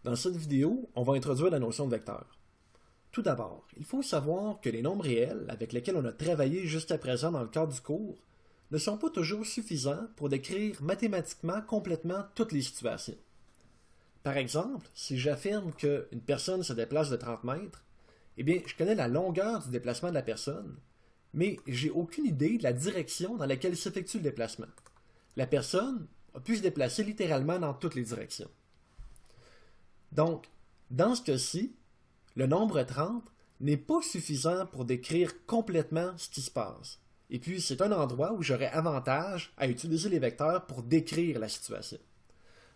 Dans cette vidéo, on va introduire la notion de vecteur. Tout d'abord, il faut savoir que les nombres réels avec lesquels on a travaillé juste à présent dans le cadre du cours ne sont pas toujours suffisants pour décrire mathématiquement complètement toutes les situations. Par exemple, si j'affirme qu'une personne se déplace de 30 mètres, eh bien, je connais la longueur du déplacement de la personne, mais j'ai aucune idée de la direction dans laquelle s'effectue le déplacement. La personne a pu se déplacer littéralement dans toutes les directions. Donc, dans ce cas-ci, le nombre 30 n'est pas suffisant pour décrire complètement ce qui se passe. Et puis, c'est un endroit où j'aurais avantage à utiliser les vecteurs pour décrire la situation.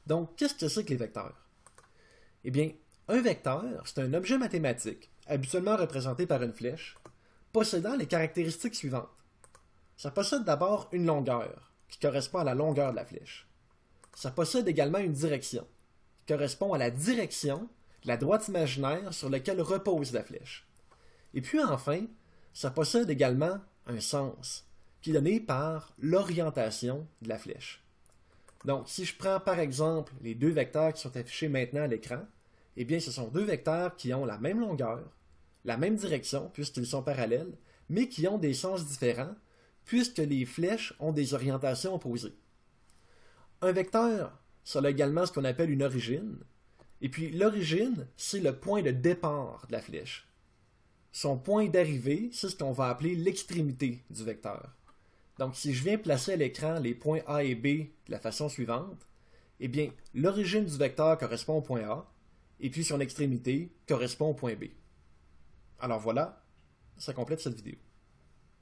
Donc, qu'est-ce que c'est que les vecteurs? Eh bien, un vecteur, c'est un objet mathématique, habituellement représenté par une flèche, possédant les caractéristiques suivantes. Ça possède d'abord une longueur, qui correspond à la longueur de la flèche. Ça possède également une direction, qui correspond à la direction de la droite imaginaire sur laquelle repose la flèche. Et puis enfin, ça possède également un sens, qui est donné par l'orientation de la flèche. Donc, si je prends par exemple les deux vecteurs qui sont affichés maintenant à l'écran, eh bien ce sont deux vecteurs qui ont la même longueur, la même direction, puisqu'ils sont parallèles, mais qui ont des sens différents, puisque les flèches ont des orientations opposées. Un vecteur, ça a également ce qu'on appelle une origine, et puis l'origine, c'est le point de départ de la flèche. Son point d'arrivée, c'est ce qu'on va appeler l'extrémité du vecteur. Donc, si je viens placer à l'écran les points A et B de la façon suivante, eh bien, l'origine du vecteur correspond au point A, et puis son extrémité correspond au point B. Alors voilà, ça complète cette vidéo.